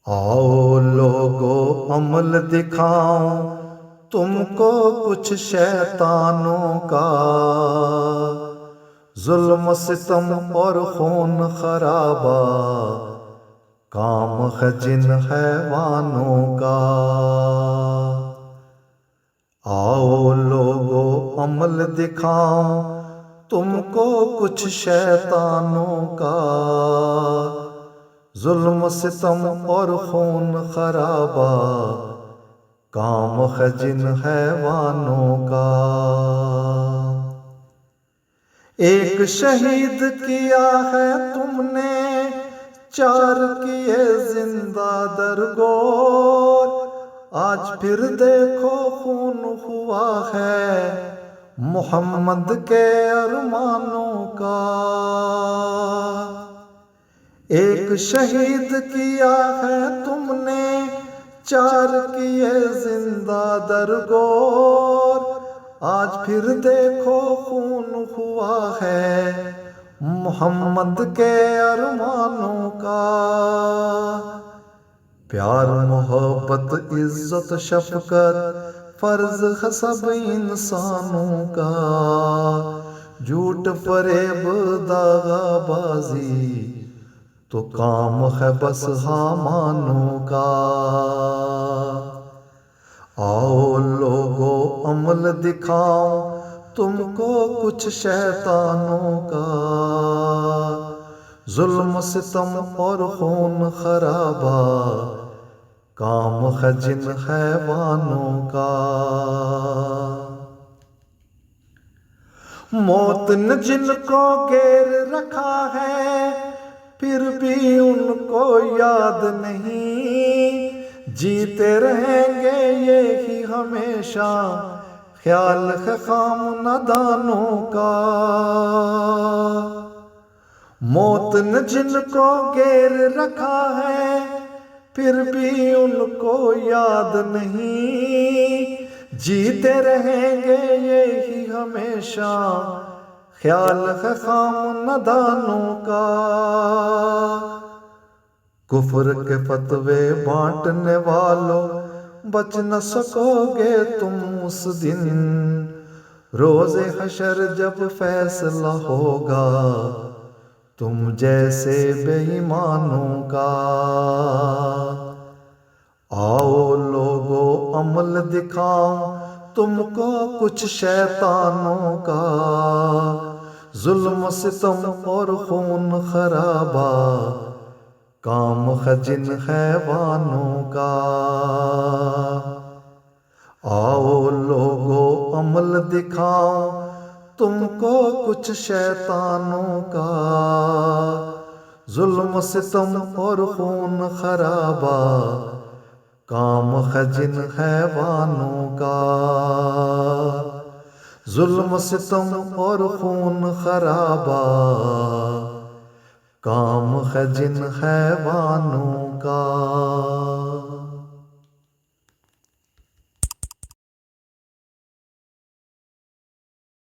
آؤ لوگو عمل دکھاؤں تم کو کچھ شیطانوں کا، ظلم ستم اور خون خرابہ کام ہے جن حیوانوں کا۔ آؤ لوگو عمل دکھاؤں تم کو کچھ شیطانوں کا، ظلم ستم اور خون خرابہ کام ہے جن حیوانوں کا۔ ایک شہید کیا ہے تم نے، 4 کیے زندہ درگور، آج پھر دیکھو خون ہوا ہے محمد کے ارمانوں کا۔ ایک شہید کیا ہے تم نے، 4 کیے زندہ درگور، آج پھر دیکھو خون ہوا ہے محمد کے ارمانوں کا۔ پیار محبت عزت شفقت فرض ہے سب انسانوں کا، جھوٹ فریب داغا بازی تو کام ہے بس حامانوں کا۔ آؤ لوگو عمل دکھاؤں تم کو کچھ شیطانوں کا، ظلم ستم اور خون خرابہ کام ہے جن حیوانوں کا۔ موت نے جن کو گھیر رکھا ہے پھر بھی ان کو یاد نہیں، جیتے رہیں گے یہی ہمیشہ خیال ہے خام نادانوں کا۔ موت نے جن کو گھیر رکھا ہے پھر بھی ان کو یاد نہیں، جیتے رہیں گے یہی ہمیشہ خیال ہے خام نادانوں کا۔ کفر کے فتوے بانٹنے والوں بچ نہ سکو گے تم اس دن، روز حشر جب فیصلہ ہوگا تم جیسے بے ایمانوں کا۔ آؤ لوگو عمل دکھاؤں تم کو کچھ شیطانوں کا، ظلم ستم اور خون خرابہ کام ہے جن حیوانوں کا۔ آؤ لوگو عمل دکھاؤں تم کو کچھ شیطانوں کا، ظلم ستم اور خون خرابہ کام ہے جن حیوانوں کا۔ ظلم ستم اور خون خرابہ کام ہے جن حیوانوں کا۔